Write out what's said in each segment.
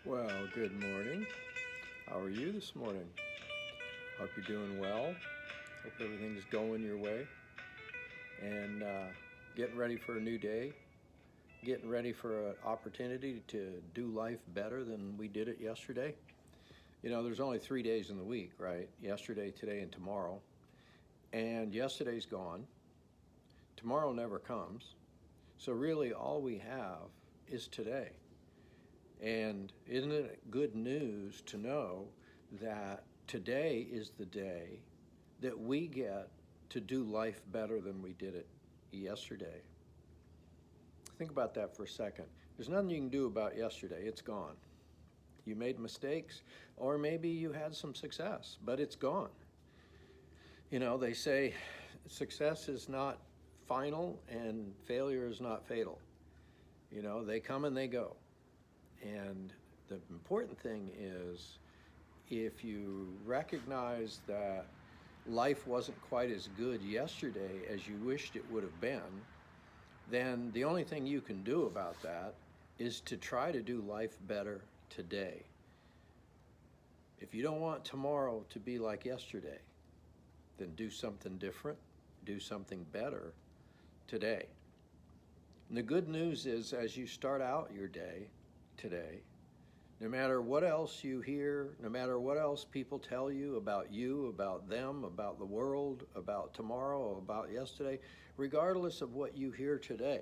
Well, good morning. How are you this morning? Hope you're doing well. Hope everything's going your way. And getting ready for a new day. Getting ready for an opportunity to do life better than we did it yesterday. You know, there's only 3 days in the week, right? Yesterday, today, and tomorrow. And yesterday's gone. Tomorrow never comes. So, really, all we have is today. And isn't it good news to know that today is the day that we get to do life better than we did it yesterday? Think about that for a second. There's nothing you can do about yesterday, it's gone. You made mistakes, or maybe you had some success, but it's gone. You know, they say success is not final and failure is not fatal. You know, they come and they go. And the important thing is if you recognize that life wasn't quite as good yesterday as you wished it would have been, then the only thing you can do about that is to try to do life better today. If you don't want tomorrow to be like yesterday, then do something different, do something better today. And the good news is, as you start out your day today, no matter what else you hear, no matter what else people tell you, about them, about the world, about tomorrow, about yesterday, regardless of what you hear today,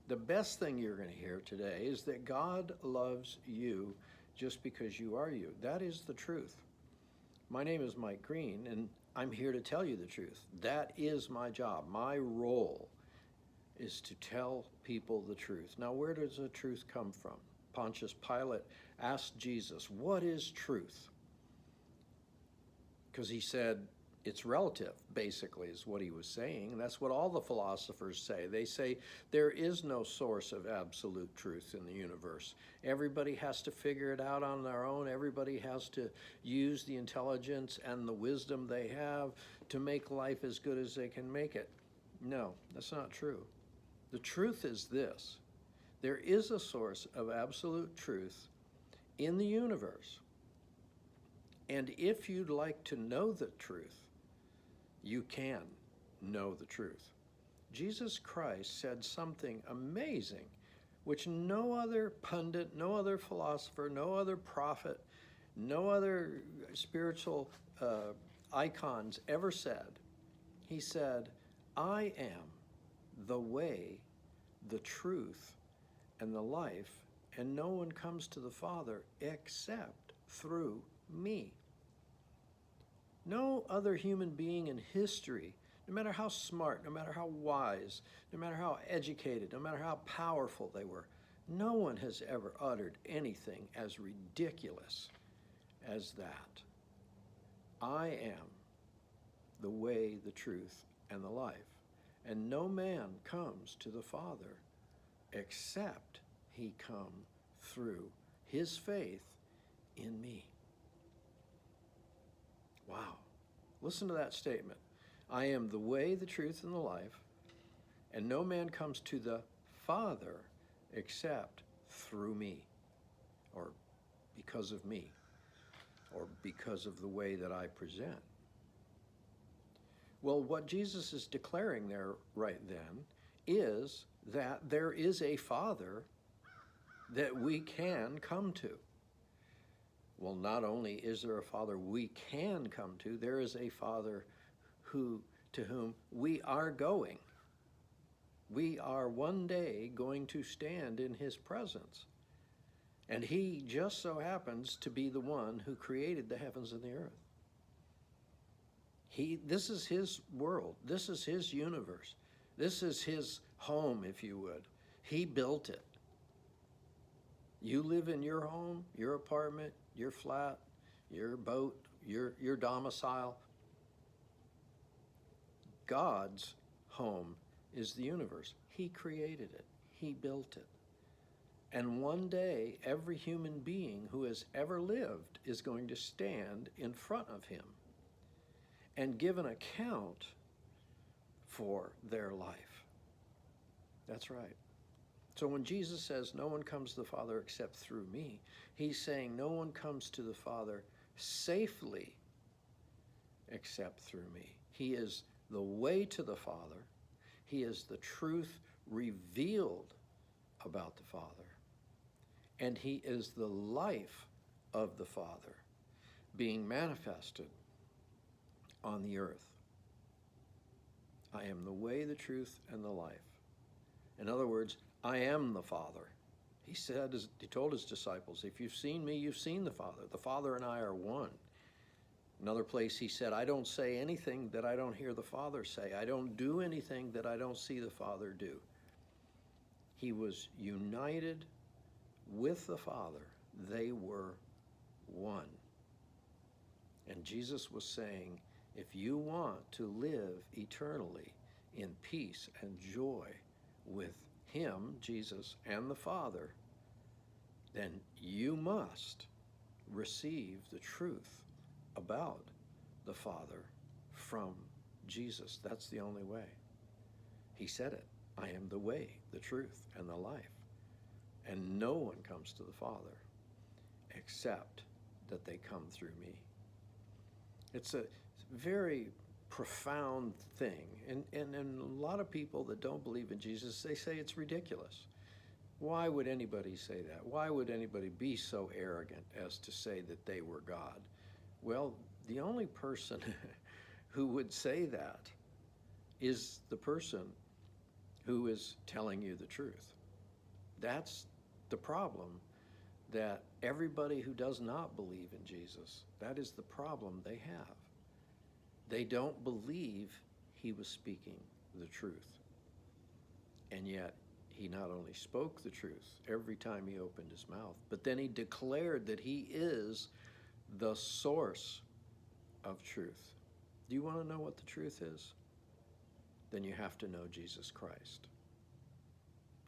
the best thing you're going to hear today is that God loves you just because you are you. That is the truth. My name is Mike Green, and I'm here to tell you the truth. That is my job. My role is to tell people the truth. Now, where does the truth come from? Pontius Pilate asked Jesus, "What is truth?" Because he said, it's relative, basically, is what he was saying. And that's what all the philosophers say. They say there is no source of absolute truth in the universe. Everybody has to figure it out on their own. Everybody has to use the intelligence and the wisdom they have to make life as good as they can make it. No, that's not true. The truth is this: there is a source of absolute truth in the universe. And if you'd like to know the truth, you can know the truth. Jesus Christ said something amazing, which no other pundit, no other philosopher, no other prophet, no other spiritual icons ever said. He said, "I am the way, the truth, and the life, and no one comes to the Father except through me." No other human being in history, no matter how smart, no matter how wise, no matter how educated, no matter how powerful they were, no one has ever uttered anything as ridiculous as that. I am the way, the truth, and the life, and no man comes to the Father except he come through his faith in me. Wow. Listen to that statement. I am the way, the truth, and the life, and no man comes to the Father except through me, or because of me, or because of the way that I present. Well, what Jesus is declaring there right then is that there is a Father that we can come to. Well, not only is there a Father we can come to, there is a Father to whom we are going. We are one day going to stand in his presence. And he just so happens to be the one who created the heavens and the earth. This is his world. This is his universe. This is his home, if you would. He built it. You live in your home, your apartment, your flat, your boat, your domicile. God's home is the universe. He created it. He built it. And one day, every human being who has ever lived is going to stand in front of him and give an account for their life. That's right. So when Jesus says, no one comes to the Father except through me, he's saying no one comes to the Father safely except through me. He is the way to the Father. He is the truth revealed about the Father. And he is the life of the Father being manifested on the earth. I am the way, the truth, and the life. In other words, I am the Father. He told his disciples, if you've seen me, you've seen the Father. The Father and I are one. Another place he said, I don't say anything that I don't hear the Father say. I don't do anything that I don't see the Father do. He was united with the Father. They were one. And Jesus was saying, if you want to live eternally in peace and joy with him, Jesus, and the Father, then you must receive the truth about the Father from Jesus. That's the only way. He said it. I am the way, the truth, and the life. And no one comes to the Father except that they come through me. It's a very profound thing. And a lot of people that don't believe in Jesus, they say it's ridiculous. Why would anybody say that? Why would anybody be so arrogant as to say that they were God? Well, the only person who would say that is the person who is telling you the truth. That's the problem, that everybody who does not believe in Jesus, that is the problem they have. They don't believe he was speaking the truth. And yet, he not only spoke the truth every time he opened his mouth, but then he declared that he is the source of truth. Do you want to know what the truth is? Then you have to know Jesus Christ.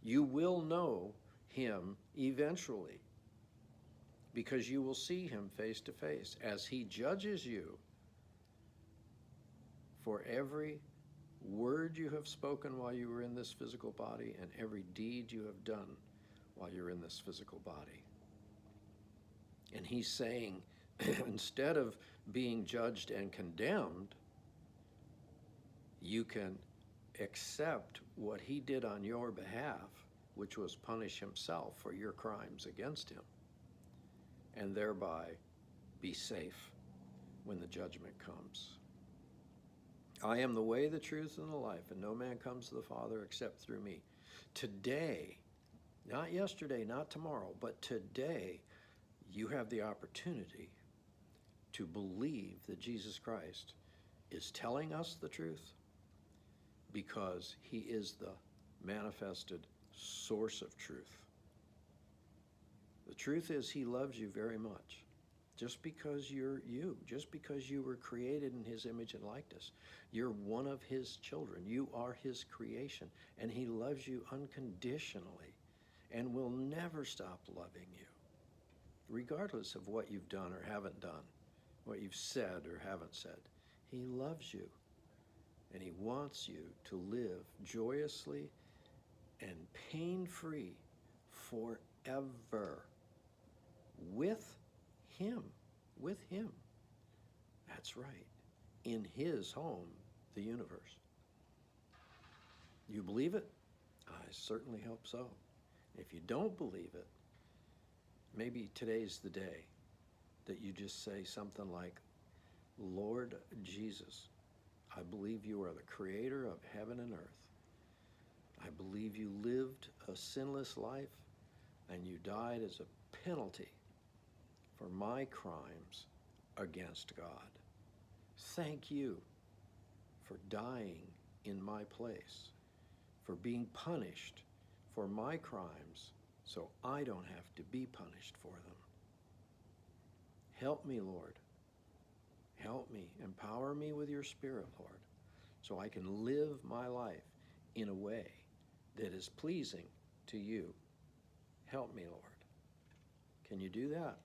You will know him eventually, because you will see him face to face as he judges you for every word you have spoken while you were in this physical body and every deed you have done while you're in this physical body. And he's saying, instead of being judged and condemned, you can accept what he did on your behalf, which was punish himself for your crimes against him, and thereby be safe when the judgment comes. I am the way, the truth, and the life, and no man comes to the Father except through me. Today, not yesterday, not tomorrow, but today, you have the opportunity to believe that Jesus Christ is telling us the truth, because he is the manifested source of truth. The truth is, he loves you very much. Just because you're you, just because you were created in his image and likeness, you're one of his children. You are his creation, and he loves you unconditionally and will never stop loving you, regardless of what you've done or haven't done, what you've said or haven't said. He loves you, and he wants you to live joyously and pain-free forever with him. That's right. In his home, the universe. You believe it? I certainly hope so. If you don't believe it, maybe today's the day that you just say something like, Lord Jesus, I believe you are the creator of heaven and earth. I believe you lived a sinless life and you died as a penalty for my crimes against God. Thank you for dying in my place, for being punished for my crimes so I don't have to be punished for them. Help me, Lord. Help me. Empower me with your Spirit, Lord, so I can live my life in a way that is pleasing to you. Help me, Lord. Can you do that?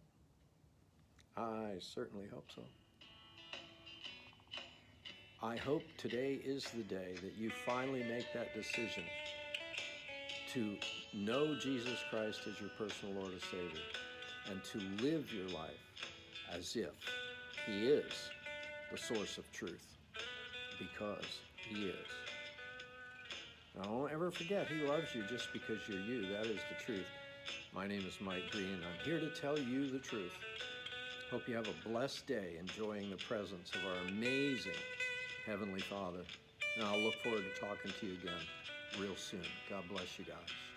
I certainly hope so. I hope today is the day that you finally make that decision to know Jesus Christ as your personal Lord and Savior, and to live your life as if He is the source of truth, because He is. Now, don't ever forget, He loves you just because you're you. That is the truth. My name is Mike Green, and I'm here to tell you the truth. Hope you have a blessed day enjoying the presence of our amazing Heavenly Father. And I'll look forward to talking to you again real soon. God bless you guys.